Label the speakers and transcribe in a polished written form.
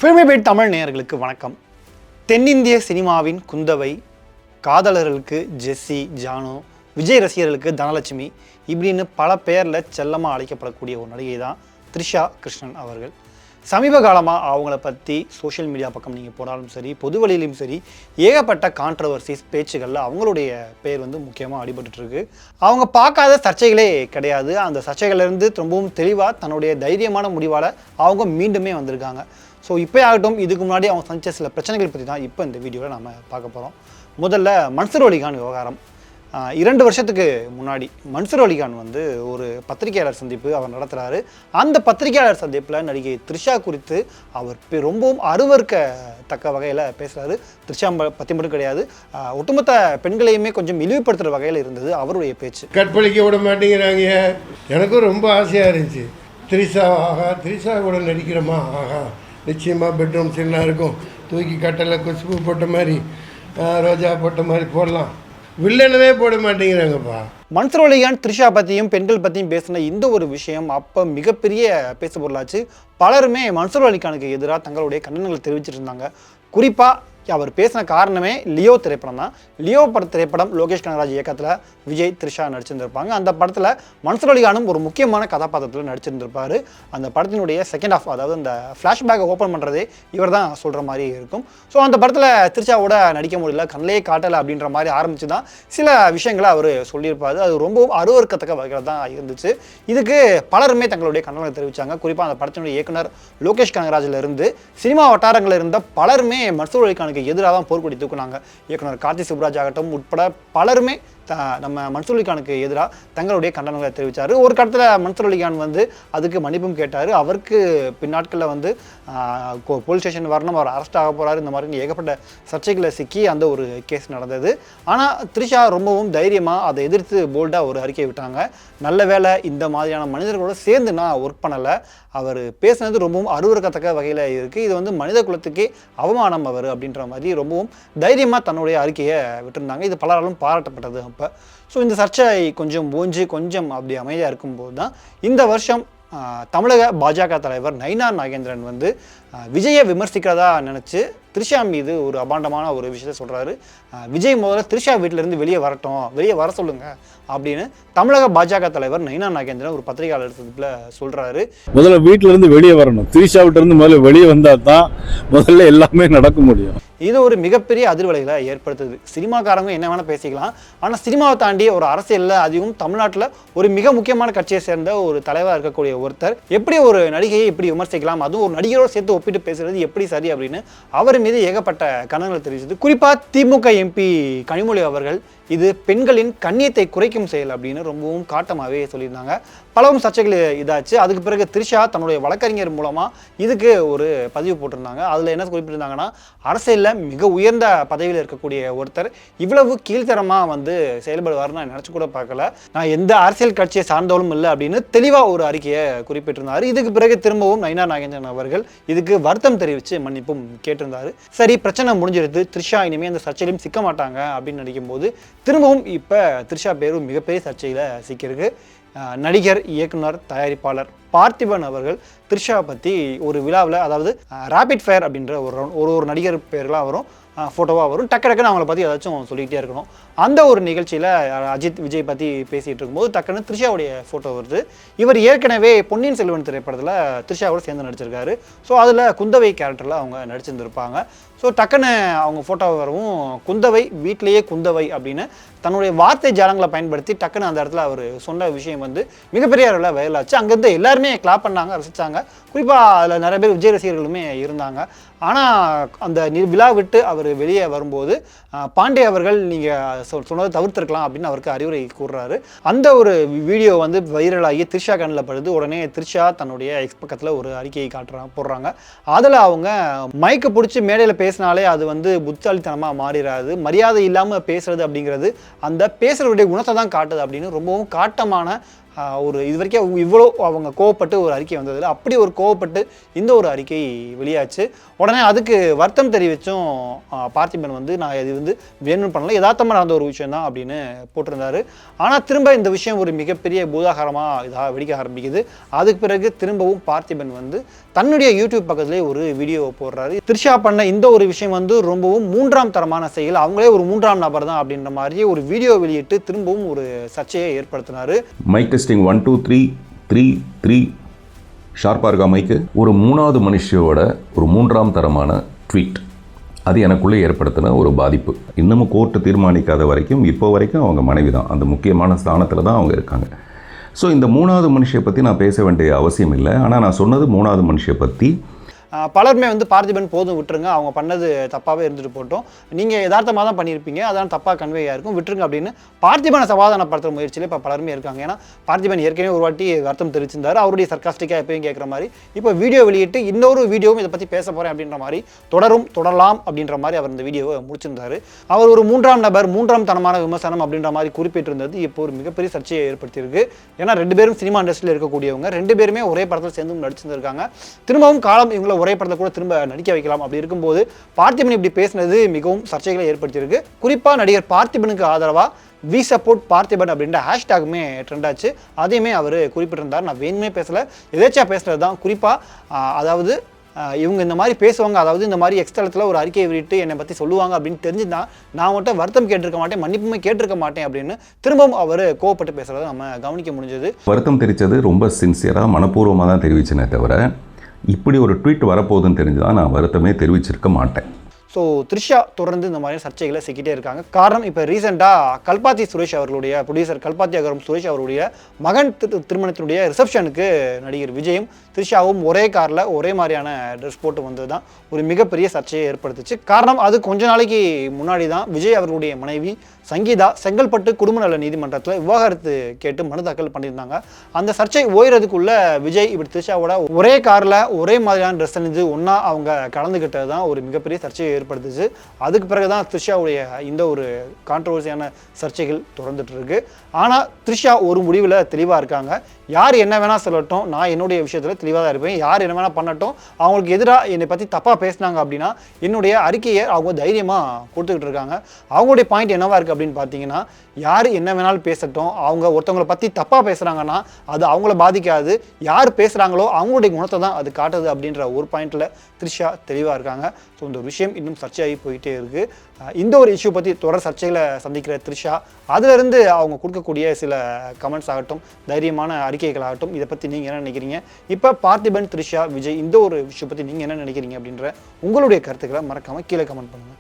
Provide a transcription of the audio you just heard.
Speaker 1: Filmi beat Tamil நேயர்களுக்கு வணக்கம். தென்னிந்திய சினிமாவின் குந்தவை, காதலர்களுக்கு ஜெஸ்ஸி, ஜானு, விஜய் ரசிகர்களுக்கு தனலட்சுமி இப்படின்னு பல பேரில் செல்லமாக அழைக்கப்படக்கூடிய ஒரு நடிகை தான் த்ரிஷா கிருஷ்ணன் அவர்கள். சமீப காலமாக அவங்கள பற்றி சோஷியல் மீடியா பக்கம் நீங்கள் போனாலும் சரி, பொது வழியிலும் சரி, ஏகப்பட்ட கான்ட்ரவர்சிஸ் பேச்சுகளில் அவங்களுடைய பேர் முக்கியமாக அடிபட்டுருக்கு. அவங்க பார்க்காத சர்ச்சைகளே கிடையாது. அந்த சர்ச்சைகளிலிருந்து ரொம்பவும் தெளிவாக தன்னுடைய தைரியமான முடிவால் அவங்க மீண்டுமே வந்திருக்காங்க. ஸோ இப்போ ஆகட்டும், இதுக்கு முன்னாடி அவங்க சந்திச்ச சில பிரச்சனைகள் பற்றி தான் இப்போ இந்த வீடியோவில் நம்ம பார்க்க போகிறோம். முதல்ல மன்சூர் அலிகான் விவகாரம். 2 வருஷத்துக்கு முன்னாடி மன்சூர் அலிகான் ஒரு பத்திரிகையாளர் சந்திப்பு அவர் நடத்துகிறாரு. அந்த பத்திரிகையாளர் சந்திப்பில் நடிகை த்ரிஷா குறித்து அவர் ரொம்பவும் அருவருக்கத்தக்க வகையில் பேசுகிறாரு. த்ரிஷா பற்றி மட்டும் கிடையாது, ஒட்டுமொத்த பெண்களையுமே கொஞ்சம் இழிவுபடுத்துகிற வகையில் இருந்தது அவருடைய பேச்சு.
Speaker 2: கற்பழிக்க விட மாட்டேங்கிறாங்க. எனக்கும் ரொம்ப ஆசையாக இருந்துச்சு, த்ரிஷா கூட நடிக்கிறோமா, ஆஹா நிச்சயமாக பெட்ரூம் சீனாக இருக்கும், தூக்கி கட்டலை குஷ்பு போட்ட மாதிரி ரோஜா போட்ட மாதிரி போடலாம், வில்லனவே போட மாட்டேங்கிறாங்கப்பா.
Speaker 1: மன்சூர் அலிகான் த்ரிஷா பற்றியும் பெண்கள் பற்றியும் பேசின இந்த ஒரு விஷயம் அப்போ மிகப்பெரிய பேச பொருளாச்சு. பலருமே மன்சூர் அலிகானுக்கு எதிராக தங்களுடைய கண்டனங்களை தெரிவிச்சிட்டு இருந்தாங்க. குறிப்பாக அவர் பேசின காரணமே லியோ திரைப்படம் தான். லியோ திரைப்படம் லோகேஷ் கனகராஜ் இயக்கத்தில் விஜய் த்ரிஷா நடிச்சிருந்திருப்பாங்க. அந்த படத்தில் மன்சூர் அலிகானும் ஒரு முக்கியமான கதாபாத்திரத்தில் நடிச்சிருந்திருப்பார். அந்த படத்தினுடைய செகண்ட் ஹாஃப், அதாவது அந்த ஃப்ளாஷ்பேக்கை ஓப்பன் பண்ணுறதே இவர் தான் சொல்கிற மாதிரி இருக்கும். ஸோ அந்த படத்தில் த்ரிஷாவோட நடிக்க முடியல, கண்ணிலே காட்டலை அப்படின்ற மாதிரி ஆரம்பித்து தான் சில விஷயங்களை அவர் சொல்லியிருப்பார். அது ரொம்ப அருவருக்கத்தக்க வகையில் தான் இருந்துச்சு. இதுக்கு பலருமே தங்களுடைய கண்டனங்களை தெரிவித்தாங்க. குறிப்பாக அந்த படத்தினுடைய இயக்குனர் லோகேஷ் கனகராஜிலிருந்து சினிமா வட்டாரங்களில் இருந்த பலருமே மன்சூர் அலிகானுக்கு எதிராக தான் போர்க்கொடி தூக்குனாங்க. இயக்குனர் கார்த்தி சுப்ராஜ் ஆகட்டும் உட்பட பலருமே நம்ம மன்சூர் அலிகானுக்கு எதிராக தங்களுடைய கண்டனங்களை தெரிவித்தார். ஒரு கட்டத்தில் மன்சூர் அலிகான் அதுக்கு மன்னிப்பும் கேட்டார். அவருக்கு பின்னாட்களில் போலீஸ் ஸ்டேஷன் வரணும், அவர் அரெஸ்ட் ஆக போகிறாரு, இந்த மாதிரி ஏகப்பட்ட சர்ச்சைகளை சிக்கி அந்த ஒரு கேஸ் நடந்தது. ஆனால் த்ரிஷா ரொம்பவும் தைரியமாக அதை எதிர்த்து போல்டாக ஒரு அறிக்கை விட்டாங்க. நல்ல வேளை இந்த மாதிரியான மனிதர்களோடு சேர்ந்து நான் ஒர்க் பண்ணலை, அவர் பேசுனது ரொம்பவும் அருவருக்கத்தக்க வகையில் இருக்குது, இது மனித குலத்துக்கே அவமானம் அவர் அப்படின்ற மாதிரி ரொம்பவும் தைரியமாக தன்னுடைய அறிக்கையை விட்டுருந்தாங்க. இது பலராலும் பாராட்டப்பட்டது. அப்போ ஸோ இந்த சர்ச்சை கொஞ்சம் கொஞ்சம் அப்படி அமைதியாக இருக்கும்போது தான் இந்த வருஷம் தமிழக பாஜக தலைவர் நயினார் நாகேந்திரன் விஜயை விமர்சிக்கிறதா நினச்சி த்ரிஷா மீது ஒரு அபாண்டமான ஒரு விஷயத்த சொல்கிறாரு. விஜய் முதல்ல த்ரிஷா வீட்டிலேருந்து வெளியே வரட்டும், வெளியே வர சொல்லுங்கள் அப்படின்னு தமிழக பாஜக தலைவர் நயினார் நாகேந்திரன் ஒரு பத்திரிகையாளர் சந்திப்பில் சொல்கிறாரு.
Speaker 3: முதல்ல வீட்டிலேருந்து வெளியே வரணும், த்ரிஷா வீட்டிலேருந்து முதல்ல வெளியே வந்தால் தான் முதல்ல எல்லாமே நடக்க முடியும்.
Speaker 1: இது ஒரு மிகப்பெரிய அதிர்வலைகளை ஏற்படுத்துது. சினிமாக்காரங்க என்ன வேணால் பேசிக்கலாம், ஆனால் சினிமாவை தாண்டி ஒரு அரசியலில் அதிகம் தமிழ்நாட்டில் ஒரு மிக முக்கியமான கட்சியை சேர்ந்த ஒரு தலைவராக இருக்கக்கூடிய ஒருத்தர் எப்படி ஒரு நடிகையை இப்படி விமர்சிக்கலாம், அதுவும் ஒரு நடிகரோடு சேர்த்து ஒப்பிட்டு பேசுறது எப்படி சரி அப்படின்னு அவர் மீது ஏகப்பட்ட கண்டனங்கள் தெரிவித்தது. குறிப்பாக திமுக எம்பி கனிமொழி அவர்கள் இது பெண்களின் கண்ணியத்தை குறைக்கும் செயல் அப்படின்னு ரொம்பவும் காட்டமாகவே சொல்லியிருந்தாங்க. பலவும் சர்ச்சைகள் இதாச்சு. அதுக்கு பிறகு த்ரிஷா தன்னுடைய வழக்கறிஞர் மூலமாக இதுக்கு ஒரு பதிவு போட்டிருந்தாங்க. அதில் என்ன குறிப்பிட்டிருந்தாங்கன்னா, அரசியலில் மிக உயர்ந்த பதவியில் இருக்கக்கூடிய ஒருத்தர் இவ்வளவு கீழ்த்தரமாக செயல்படுவார்னு நான் நினச்சி கூட பார்க்கல, நான் எந்த அரசியல் கட்சியை சார்ந்தவளும் இல்லை அப்படின்னு தெளிவாக ஒரு அறிக்கையை குறிப்பிட்டிருந்தார். இதுக்கு பிறகு திரும்பவும் நயினார் நாகேந்திரன் அவர்கள் இதுக்கு வருத்தம் தெரிவித்து மன்னிப்பும் கேட்டிருந்தார். சரி, பிரச்சனை முடிஞ்சிருது, த்ரிஷா இனிமேல் அந்த சர்ச்சையிலும் சிக்க மாட்டாங்க அப்படின்னு நினைக்கும் போது திரும்பவும் இப்போ த்ரிஷா பேரும் மிகப்பெரிய சர்ச்சையில் சிக்கியிருக்கு. நடிகர், இயக்குனர், தயாரிப்பாளர் பார்த்திபன் அவர்கள் த்ரிஷா பற்றி ஒரு விழாவில், அதாவது ரேபிட் ஃபயர் அப்படின்ற ஒரு நடிகர் பேர்லாம் வரும், ஃபோட்டோவாக வரும், டக்குன்னு அவங்கள பற்றி ஏதாச்சும் சொல்லிக்கிட்டே இருக்கணும். அந்த ஒரு நிகழ்ச்சியில் அஜித், விஜய் பற்றி பேசிகிட்டு இருக்கும்போது டக்குன்னு த்ரிஷாவுடைய ஃபோட்டோ வருது. இவர் ஏற்கனவே பொன்னியின் செல்வன் திரைப்படத்தில் த்ரிஷாவோட சேர்ந்து நடிச்சிருக்காரு. ஸோ அதில் குந்தவை கேரக்டரில் அவங்க நடிச்சிருந்துருப்பாங்க. ஸோ டக்குன்னு அவங்க ஃபோட்டோ வரவும் குந்தவை வீட்டிலேயே குந்தவை அப்படின்னு தன்னுடைய வார்த்தை ஜாலங்களை பயன்படுத்தி டக்குன்னு அந்த இடத்துல அவர் சொன்ன விஷயம் மிகப்பெரிய அளவில் வயலாச்சு. அங்கேருந்து எல்லாருமே கிளாப் பண்ணாங்க, ரசித்தாங்க. குறிப்பாக அதில் நிறைய பேர் விஜய் ரசிகர்களுமே இருந்தாங்க. ஆனால் அந்த விழா விட்டு அவர் வெளியே வரும்போது பாண்டே அவர்கள் நீங்கள் சொன்னதை தவிர்த்திருக்கலாம் அப்படின்னு அவருக்கு அறிவுரை கூறுறாரு. அந்த ஒரு வீடியோ வைரலாகி த்ரிஷா கண்ணில் படுது. உடனே த்ரிஷா தன்னுடைய எக்ஸ் பக்கத்தில் ஒரு அறிக்கையை போடுறாங்க. அதில் அவங்க மைக்கை பிடிச்சி மேடையில் பேசினாலே அது புத்தாலித்தனமாக மாறிடாது, மரியாதை இல்லாமல் பேசுறது அப்படிங்கிறது அந்த பேசுகிறவருடைய குணத்தை தான் காட்டுது அப்படின்னு ரொம்பவும் காட்டமான ஒரு இது வரைக்கும் இவ்வளோ அவங்க கோவப்பட்டு ஒரு அறிக்கை வந்ததில்லை. அப்படி ஒரு கோவப்பட்டு இந்த ஒரு அறிக்கை வெளியாச்சு. உடனே அதுக்கு வருத்தம் தெரிவித்தும் பார்த்திபன் வந்து நான் இது வந்து வேணும்னு பண்ணல, யதார்த்தமாக நடந்த ஒரு விஷயம் தான் அப்படின்னு போட்டிருந்தாரு. ஆனால் திரும்ப இந்த விஷயம் ஒரு மிகப்பெரிய பூதாகாரமாக இதாக வெடிக்க ஆரம்பிக்குது. அதுக்கு பிறகு திரும்பவும் பார்த்திபன் வந்து தன்னுடைய யூடியூப் பக்கத்துலேயே ஒரு வீடியோ போடுறாரு. த்ரிஷா பண்ண இந்த ஒரு விஷயம் வந்து ரொம்பவும் 3ஆம் தரமான செயல், அவங்களே ஒரு 3ஆம் நபர் தான் அப்படின்ற மாதிரி ஒரு வீடியோ வெளியிட்டு திரும்பவும் ஒரு சர்ச்சையை ஏற்படுத்தினார்.
Speaker 4: மைக் டெஸ்டிங் 1 2 3 3 3 ஷார்ப்பாக இருக்கா மைக்கு? ஒரு 3வது மனுஷியோட ஒரு 3ஆம் தரமான ட்வீட், அது எனக்குள்ளே ஏற்படுத்தின ஒரு பாதிப்பு. இன்னமும் கோர்ட்டு தீர்மானிக்காத வரைக்கும் இப்போ வரைக்கும் அவங்க மனைவி தான், அந்த முக்கியமான ஸ்தானத்தில் தான் அவங்க இருக்காங்க. ஸோ இந்த 3வது மனுஷியை பற்றி நான் பேச வேண்டிய அவசியம் இல்லை. ஆனால் நான் சொன்னது 3வது மனுஷியை பற்றி.
Speaker 1: பலருமே வந்து பார்த்திபன் போதும் விட்டுருங்க, அவங்க பண்ணது தப்பாகவே இருந்துட்டு போட்டோம், நீங்கள் யதார்த்தமாக தான் பண்ணியிருப்பீங்க, அதான் தப்பாக கன்வே ஆயிருக்கும், விட்டுருங்க அப்படின்னு பார்த்திபனை சமாதானப்படுத்துகிற முயற்சியில் இப்போ பலருமே இருக்காங்க. ஏன்னா பார்த்திபன் ஏற்கனவே ஒரு வாட்டி வருத்தம் தெரிவிச்சிருந்தார், அவருடைய சர்க்காஸ்டிக்காக எப்பயும் கேட்குற மாதிரி இப்போ வீடியோ வெளியிட்டு இன்னொரு வீடியோவும் இதை பற்றி பேச போகிறேன் அப்படின்ற மாதிரி தொடரலாம் அப்படின்ற மாதிரி அவர் இந்த வீடியோவை முடிச்சிருந்தார். அவர் ஒரு 3ஆம் நபர் 3ஆம் தனமான விமர்சனம் அப்படின்ற மாதிரி குறிப்பிட்டிருந்தது இப்போ ஒரு மிகப்பெரிய சர்ச்சையை ஏற்படுத்தியிருக்கு. ஏன்னா 2 பேரும் சினிமா இண்டஸ்ட்ரியில் இருக்கக்கூடியவங்க, 2 பேருமே ஒரே படத்தில் சேர்ந்து நடிச்சிருந்திருக்காங்க. திரும்பவும் காலம் இவங்களை ஒரே படத்தை கூட திரும்ப நடிக்க வைக்கலாம். அப்படி இருக்கும்போது பார்த்திபன் இப்படி பேசினது மிகவும் சர்ச்சைகளை ஏற்படுத்தியிருக்கு. குறிப்பாக நடிகர் பார்த்திபனுக்கு ஆதரவாக வி சப்போர்ட் பார்த்திபன் அப்படின்ற ஹேஷ்டாகுமே ட்ரெண்ட் ஆச்சு. அதையுமே அவர் குறிப்பிட்டிருந்தார். நான் வேணுமே பேசலை, எதேச்சா பேசுகிறது தான். குறிப்பாக அதாவது இவங்க இந்த மாதிரி பேசுவாங்க, அதாவது இந்த மாதிரி எக்ஸ்தலத்தில் ஒரு அறிக்கையை விட்டு என்னை பற்றி சொல்லுவாங்க அப்படின்னு தெரிஞ்சுதான் நான் மட்டும் வருத்தம் கேட்டிருக்க மாட்டேன், மன்னிப்புமே கேட்டிருக்க மாட்டேன் அப்படின்னு திரும்பவும் அவர் கோவப்பட்டு பேசுகிறத நம்ம கவனிக்க முடிஞ்சது.
Speaker 4: வருத்தம் தெரிவித்தது ரொம்ப சின்சியராக மனப்பூர்வமாக தான் தெரிவிச்சேனே தவிர இப்படி ஒரு ட்வீட் வரப்போகுதுன்னு தெரிஞ்சுதான் நான் வருத்தமே தெரிவிச்சிருக்க மாட்டேன்.
Speaker 1: ஸோ த்ரிஷா தொடர்ந்து இந்த மாதிரி சர்ச்சைகளை சிக்கிட்டே இருக்காங்க. காரணம் இப்போ ரீசெண்டாக கல்பாத்தி சுரேஷ் அவர்களுடைய ப்ரொடியூசர் கல்பாத்தி அகரம் சுரேஷ் அவருடைய மகன் திருமணத்தினுடைய ரிசப்ஷனுக்கு நடிகர் விஜயும் த்ரிஷாவும் ஒரே காரில் ஒரே மாதிரியான ட்ரெஸ் போட்டு வந்தது தான் ஒரு மிகப்பெரிய சர்ச்சையை ஏற்படுத்துச்சு. காரணம் அது கொஞ்ச நாளைக்கு முன்னாடி தான் விஜய் அவர்களுடைய மனைவி சங்கீதா செங்கல்பட்டு குடும்ப நல நீதிமன்றத்தில் விவாகரத்து கேட்டு மனு தாக்கல் பண்ணியிருந்தாங்க. அந்த சர்ச்சை ஓய்றதுக்குள்ள விஜய் இப்படி த்ரிஷாவோட ஒரே காரில் ஒரே மாதிரியான ட்ரெஸ் அணிஞ்சு ஒன்றா அவங்க கலந்துக்கிட்டது தான் ஒரு மிகப்பெரிய சர்ச்சையை ஏற்படுத்துச்சு. அதுக்கு பிறகு தான் த்ரிஷாவுடைய இந்த ஒரு கான்ட்ரவர்சியான சர்ச்சைகள் தொடர்ந்துட்டு இருக்கு. ஆனால் த்ரிஷா ஒரு முடிவில் தெளிவாக இருக்காங்க. யார் என்ன வேணால் சொல்லட்டும், நான் என்னுடைய விஷயத்தில் தெளிவாக தான் இருப்பேன். யார் என்ன வேணால் பண்ணட்டும், அவங்களுக்கு எதிராக என்னை பற்றி தப்பாக பேசினாங்க அப்படின்னா என்னுடைய அறிக்கையை அவங்க தைரியமாக கொடுத்துக்கிட்டு இருக்காங்க. அவங்களுடைய பாயிண்ட் என்னவா இருக்குது அப்படின்னு பார்த்தீங்கன்னா, யார் என்ன வேணாலும் பேசட்டும், அவங்க ஒருத்தவங்களை பற்றி தப்பாக பேசுகிறாங்கன்னா அது அவங்கள பாதிக்காது, யார் பேசுகிறாங்களோ அவங்களுடைய குணத்தை தான் அது காட்டுது அப்படின்ற ஒரு பாயிண்டில் த்ரிஷா தெளிவாக இருக்காங்க. ஸோ இந்த ஒரு விஷயம் இன்னும் சர்ச்சையாகி போயிட்டே இருக்குது. இந்த ஒரு இஷ்யூ பற்றி தொடர் சர்ச்சைகளை சந்திக்கிற த்ரிஷா அதிலிருந்து அவங்க கொடுக்கக்கூடிய சில கமெண்ட்ஸ் ஆகட்டும், தைரியமான அறிக்கைகள் ஆகட்டும், இதை பற்றி நீங்கள் என்ன நினைக்கிறீங்க? இப்போ பார்த்திபன், த்ரிஷா, விஜய் இந்த ஒரு விஷயம் பற்றி நீங்கள் என்ன நினைக்கிறீங்க அப்படின்ற உங்களுடைய கருத்துக்களை மறக்காமல் கீழே கமெண்ட் பண்ணுங்கள்.